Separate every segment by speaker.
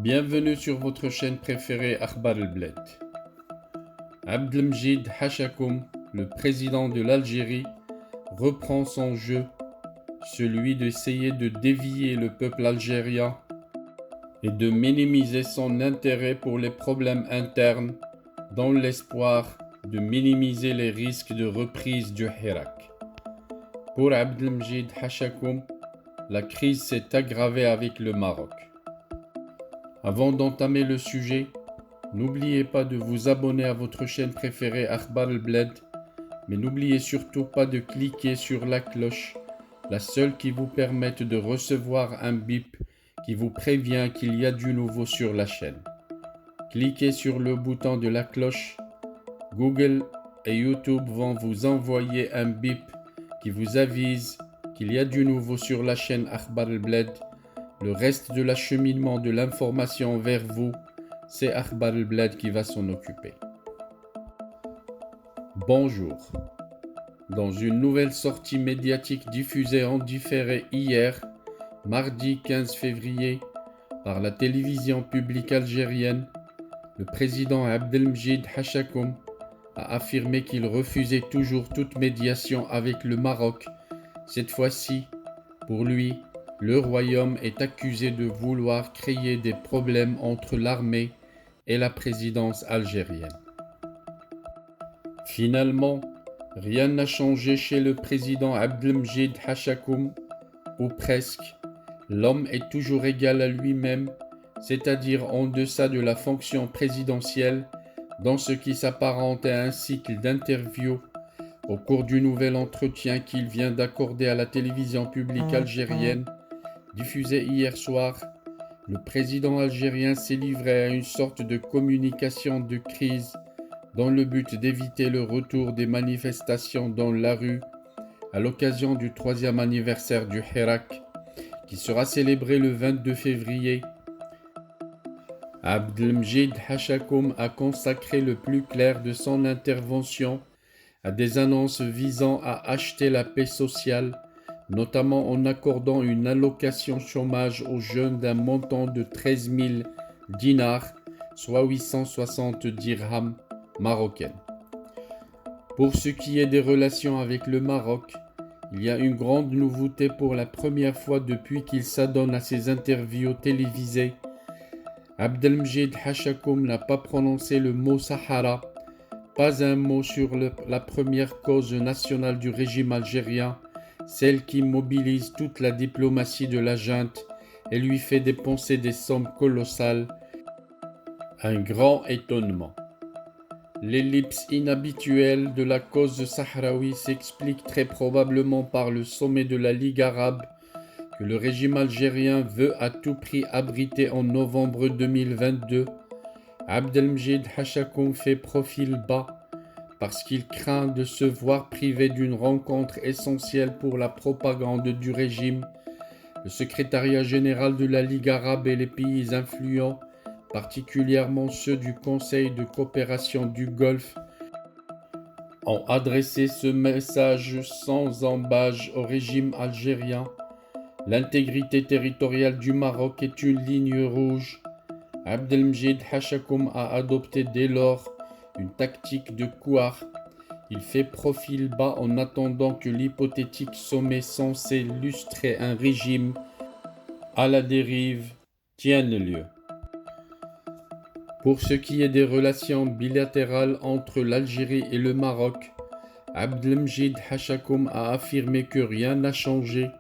Speaker 1: Bienvenue sur votre chaîne préférée Akhbar el-Bled. Abdelmjid Hachakoum, le président de l'Algérie, reprend son jeu, celui d'essayer de dévier le peuple algérien et de minimiser son intérêt pour les problèmes internes dans l'espoir de minimiser les risques de reprise du Hirak. Pour Abdelmjid Hachakoum, la crise s'est aggravée avec le Maroc. Avant d'entamer le sujet, n'oubliez pas de vous abonner à votre chaîne préférée Akhbar el-Bled, mais n'oubliez surtout pas de cliquer sur la cloche, la seule qui vous permette de recevoir un bip qui vous prévient qu'il y a du nouveau sur la chaîne. Cliquez sur le bouton de la cloche. Google et YouTube vont vous envoyer un bip qui vous avise qu'il y a du nouveau sur la chaîne Akhbar el-Bled. Le reste de l'acheminement de l'information vers vous, c'est Akhbar el-Bled qui va s'en occuper. Bonjour. Dans une nouvelle sortie médiatique diffusée en différé hier, mardi 15 février, par la télévision publique algérienne, le président Abdelmjid Hachakoum a affirmé qu'il refusait toujours toute médiation avec le Maroc. Cette fois-ci, pour lui, le royaume est accusé de vouloir créer des problèmes entre l'armée et la présidence algérienne. Finalement, rien n'a changé chez le président Abdelmjid Hachakoum, ou presque. L'homme est toujours égal à lui-même, c'est-à-dire en deçà de la fonction présidentielle, dans ce qui s'apparente à un cycle d'interviews au cours du nouvel entretien qu'il vient d'accorder à la télévision publique algérienne. Diffusé hier soir, le président algérien s'est livré à une sorte de communication de crise dans le but d'éviter le retour des manifestations dans la rue à l'occasion du 3e anniversaire du Hirak, qui sera célébré le 22 février. Abdelmjid Hachakoum a consacré le plus clair de son intervention à des annonces visant à acheter la paix sociale, notamment en accordant une allocation chômage aux jeunes d'un montant de 13 000 dinars, soit 860 dirhams marocains. Pour ce qui est des relations avec le Maroc, il y a une grande nouveauté pour la première fois depuis qu'il s'adonne à ses interviews télévisées. Abdelmjid Hachakoum n'a pas prononcé le mot Sahara, pas un mot sur la première cause nationale du régime algérien, celle qui mobilise toute la diplomatie de la junte et lui fait dépenser des sommes colossales. Un grand étonnement. L'ellipse inhabituelle de la cause sahraoui s'explique très probablement par le sommet de la Ligue arabe que le régime algérien veut à tout prix abriter en novembre 2022. Abdelmjid Hachakoum fait profil bas parce qu'il craint de se voir privé d'une rencontre essentielle pour la propagande du régime. Le secrétariat général de la Ligue arabe et les pays influents, particulièrement ceux du Conseil de coopération du Golfe, ont adressé ce message sans ambages au régime algérien. L'intégrité territoriale du Maroc est une ligne rouge. Abdelmjid Hachakoum a adopté dès lors une tactique de couard. Il fait profil bas en attendant que l'hypothétique sommet censé lustrer un régime à la dérive tienne lieu. Pour ce qui est des relations bilatérales entre l'Algérie et le Maroc, Abdelmjid Hachakoum a affirmé que rien n'a changé,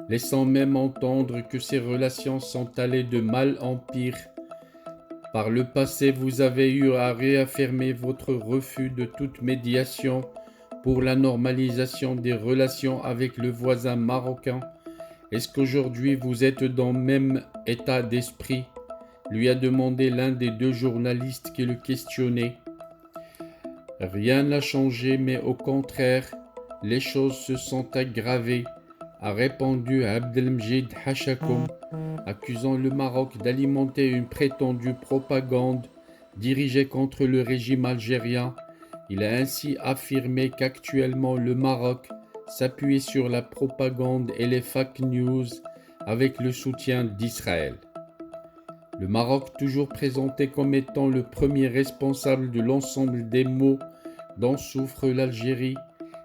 Speaker 1: laissant même entendre que ces relations sont allées de mal en pire. Par le passé, vous avez eu à réaffirmer votre refus de toute médiation pour la normalisation des relations avec le voisin marocain. Est-ce qu'aujourd'hui vous êtes dans le même état d'esprit ? Lui a demandé l'un des deux journalistes qui le questionnaient. Rien n'a changé, mais au contraire, les choses se sont aggravées, a répondu Abdelmjid Hachakoum, accusant le Maroc d'alimenter une prétendue propagande dirigée contre le régime algérien. Il a ainsi affirmé qu'actuellement le Maroc s'appuie sur la propagande et les fake news avec le soutien d'Israël. Le Maroc, toujours présenté comme étant le premier responsable de l'ensemble des maux dont souffre l'Algérie,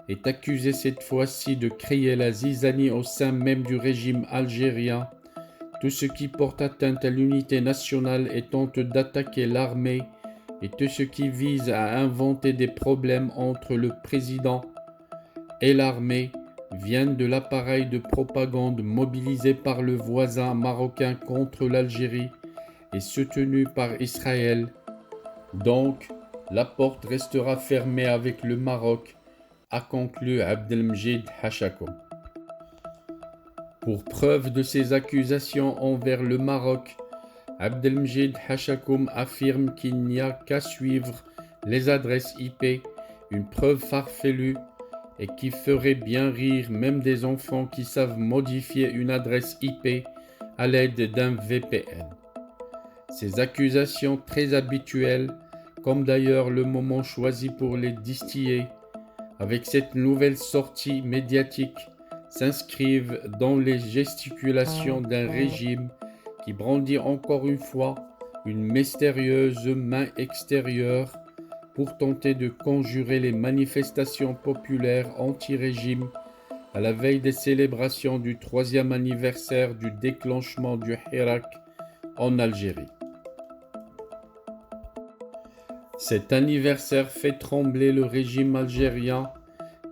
Speaker 1: est accusé cette fois-ci de créer la zizanie au sein même du régime algérien, tout ce qui porte atteinte à l'unité nationale et tente d'attaquer l'armée, et tout ce qui vise à inventer des problèmes entre le président et l'armée viennent de l'appareil de propagande mobilisé par le voisin marocain contre l'Algérie et soutenu par Israël. Donc, la porte restera fermée avec le Maroc, a conclu Abdelmjid Hachakoum. Pour preuve de ses accusations envers le Maroc, Abdelmjid Hachakoum affirme qu'il n'y a qu'à suivre les adresses IP, une preuve farfelue et qui ferait bien rire même des enfants qui savent modifier une adresse IP à l'aide d'un VPN. Ces accusations très habituelles, comme d'ailleurs le moment choisi pour les distiller, avec cette nouvelle sortie médiatique, s'inscrivent dans les gesticulations d'un régime qui brandit encore une fois une mystérieuse main extérieure pour tenter de conjurer les manifestations populaires anti-régime à la veille des célébrations du 3e anniversaire du déclenchement du Hirak en Algérie. Cet anniversaire fait trembler le régime algérien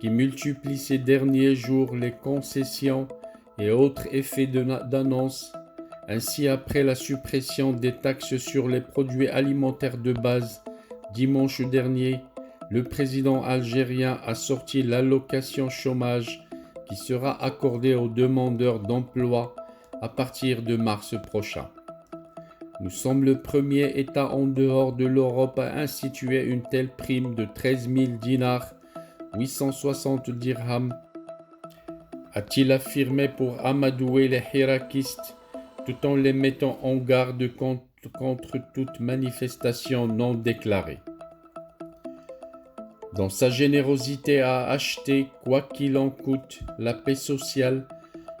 Speaker 1: qui multiplie ces derniers jours les concessions et autres effets d'annonce. Ainsi, après la suppression des taxes sur les produits alimentaires de base dimanche dernier, le président algérien a sorti l'allocation chômage qui sera accordée aux demandeurs d'emploi à partir de mars prochain. Nous sommes le premier État en dehors de l'Europe à instituer une telle prime de 13 000 dinars, 860 dirhams, a-t-il affirmé pour amadouer les hirakistes tout en les mettant en garde contre toute manifestation non déclarée. Dans sa générosité à acheter, quoi qu'il en coûte, la paix sociale,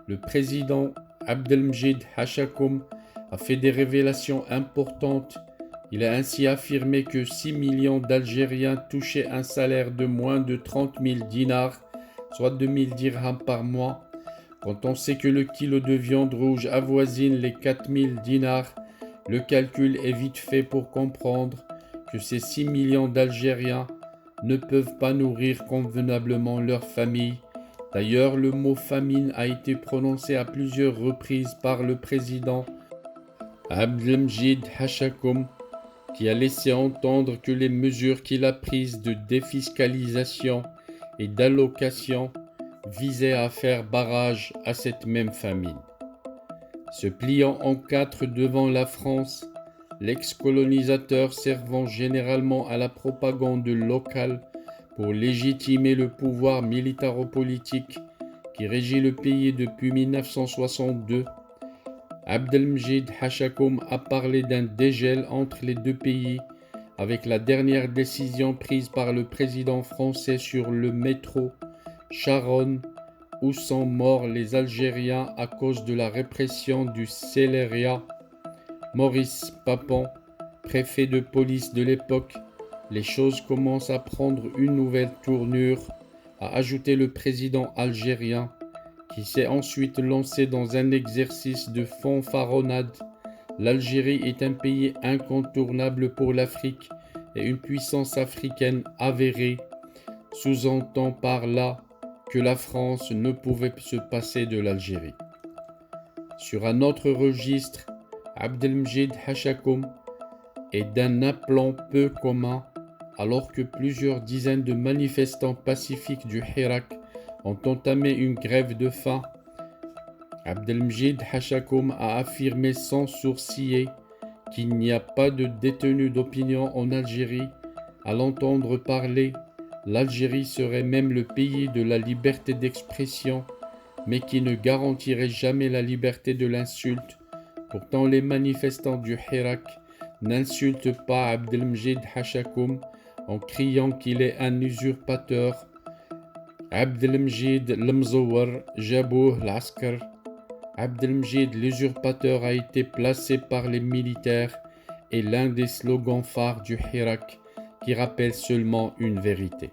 Speaker 1: le président Abdelmjid Hachakoum a fait des révélations importantes. Il a ainsi affirmé que 6 millions d'Algériens touchaient un salaire de moins de 30 000 dinars, soit 2 000 dirhams par mois. Quand on sait que le kilo de viande rouge avoisine les 4 000 dinars, le calcul est vite fait pour comprendre que ces 6 millions d'Algériens ne peuvent pas nourrir convenablement leur famille. D'ailleurs, le mot famine a été prononcé à plusieurs reprises par le président Abdelmjid Hachakoum, qui a laissé entendre que les mesures qu'il a prises de défiscalisation et d'allocation visaient à faire barrage à cette même famine. Se pliant en quatre devant la France, l'ex-colonisateur servant généralement à la propagande locale pour légitimer le pouvoir militaro-politique qui régit le pays depuis 1962, Abdelmjid Hachakoum a parlé d'un dégel entre les deux pays avec la dernière décision prise par le président français sur le métro Charonne où sont morts les Algériens à cause de la répression du scélérat. Maurice Papon, préfet de police de l'époque, les choses commencent à prendre une nouvelle tournure, a ajouté le président algérien, qui s'est ensuite lancé dans un exercice de fanfaronnade. L'Algérie est un pays incontournable pour l'Afrique et une puissance africaine avérée, sous-entend par là que la France ne pouvait se passer de l'Algérie. Sur un autre registre, Abdelmjid Hachakoum est d'un aplomb peu commun, alors que plusieurs dizaines de manifestants pacifiques du Hirak ont entamé une grève de faim. Abdelmjid Hachakoum a affirmé sans sourciller qu'il n'y a pas de détenus d'opinion en Algérie. À l'entendre parler, l'Algérie serait même le pays de la liberté d'expression, mais qui ne garantirait jamais la liberté de l'insulte. Pourtant, les manifestants du Hirak n'insultent pas Abdelmjid Hachakoum en criant qu'il est un usurpateur. Abdelmjid Lemzouar Jabouh Lasker, Abdelmjid l'usurpateur a été placé par les militaires et l'un des slogans phares du Hirak qui rappelle seulement une vérité.